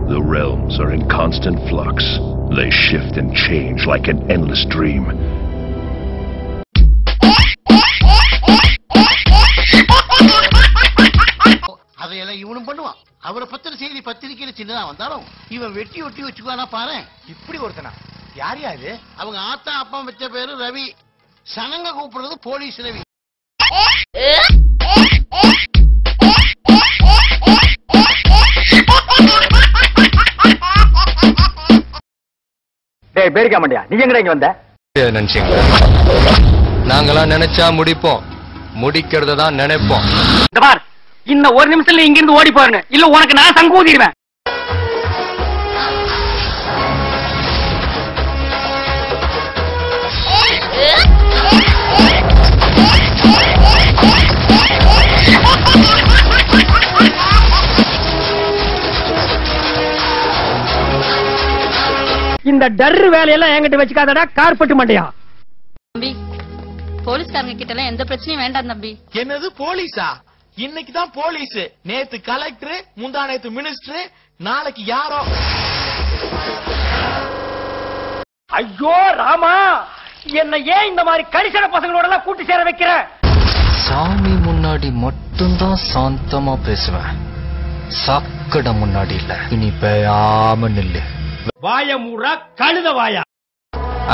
The realms are in constant flux. They shift and change like an endless dream. அதையெல்லாம் இவனும் பண்ணுவான். அவரை பத்தின செய்தி பத்திரிக்கையில சின்னதா வந்தாலும் இவன் வெட்டி ஒட்டி வச்சுக்குவானா பாரு. இப்படி ஒருத்தனா? யாரையா இது? அவங்க ஆத்தா அப்பா வச்ச பேரு ரவி. சனங்க கூப்பிடுறது போலீஸ் ரவி. டேய் பேரிக்க மாட்டியா, நீ எங்கடா இங்க வந்த? நினைச்சீங்களா? நாங்களாம் நினைச்சா முடிப்போம், முடிக்கிறத தான் நினைப்போம். இந்த பார், இன்னும் ஒரு நிமிஷத்துல இங்க இருந்து ஓடி போறேன், இல்ல உனக்கு நான் சங்கு ஊதிடுவேன். இந்த டர்ரு வேலையெல்லாம் என்கிட்ட வச்சுக்காதடா, கார்பெட் மண்டையா. தம்பி, போலீஸ்காரங்க கிட்ட எல்லாம் எந்த பிரச்சனையும் வேண்டாம் தம்பி. என்னது போலீஸா? இன்னைக்கு தான் போலீஸ், நேத்து கலெக்டர், முந்தா நேத்து மினிஸ்டர், நாளைக்கு யாரோ. ஐயோ ராமா, என்ன ஏன் இந்த மாதிரி கரிசன பசங்களோட எல்லாம் கூட்டி சேர வைக்கிற? சாமி முன்னாடி மட்டும்தான் சாந்தமா பேசுவேன், சாக்கடை முன்னாடி இல்ல. இனி பேயாம நில்லு. வாய மூடா கழுத வாயா.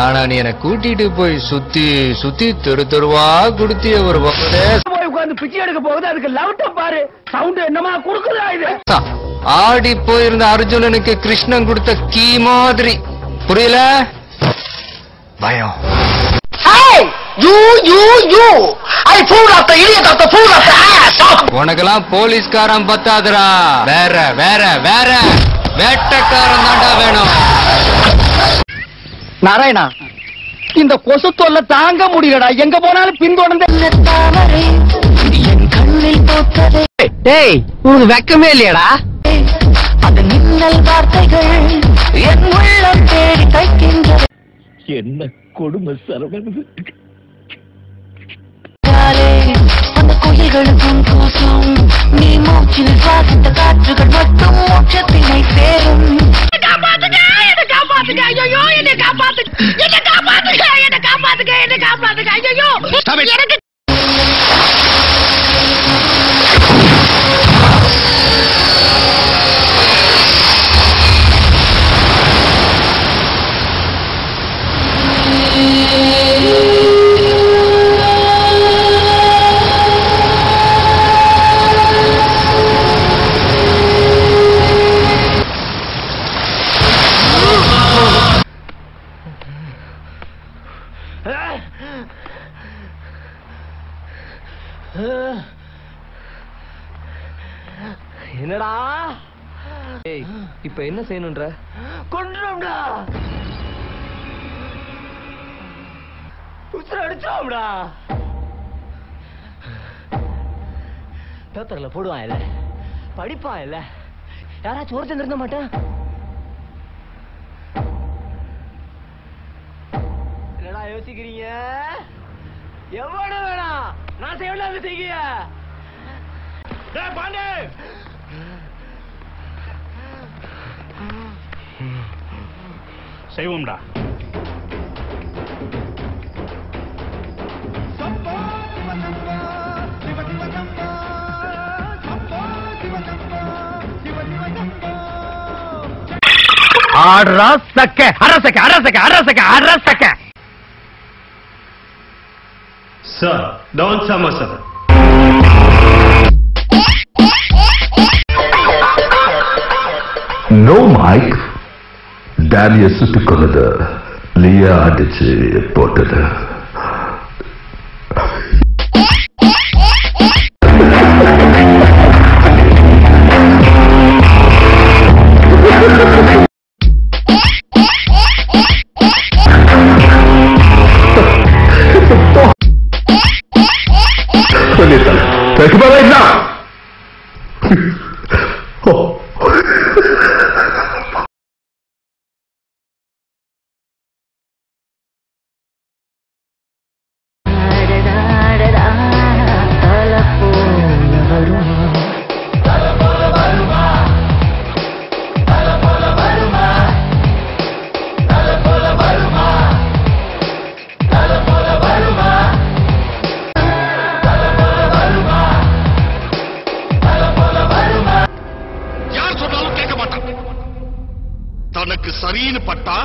ஆனா நீ என்ன கூட்டிட்டு போய் சுத்தி சுத்தி தெரு தெருவா குடுத்திய ஒரு போய் உட்கார்ந்து பிச்சை எடுக்க போகுது, அதுக்கு லவுட்ட பாரு, சவுண்ட் என்னமா குடுக்குதா இது? ஆடி போயிருந்த அர்ஜுனனுக்கு கிருஷ்ணன் கொடுத்த கீ மாதிரி, புரியல? பயம். உனக்கெல்லாம் போலீஸ்காரன் பத்தாதுரா, வேற வேற வேற வேட்டக்காரன் தாண்டா வேணும். நாராயணா, இந்த கொசு தொல்லை தாங்க முடியலடா, எங்க போனாலும் பின்தொடர்ந்து. டேய், உனக்கு வெக்கமே இல்லையடா? அது மின்னல் வார்த்தைகள் என் உள்ளம் தேடி தைக்கின்றது. என்ன கொடுமை சரவணன். அந்த குயில்களுக்கும் கூசும், நீ மூச்சில் சுவாசித்த காற்றுகள் மட்டும் மோட்சத்தினை சேரும். என்னடா இப்ப என்ன செய்யணும்ன்ற? கொன்றோம்டா, உசுர அடிச்சோம்டா. பேப்பர்ல போடுவான் இல்ல, படிப்பான் இல்ல, யாராச்சும் ஒருத்தன் இருந்த மாட்டான். என்னடா யோசிக்கிறீங்க? எவ்வளவு வேணாம், நான் செய்யலாம் செய்ய. பாண்டே, செய்வோம்டா. அரசக்க அரசக்க அரசக்க அரசக்க அரசக்க. சார், டோன்ட் சம சார். No Mike. Daniel சுட்டுக் கொண்டது, லியா அடிச்சு போட்டது. விட்டா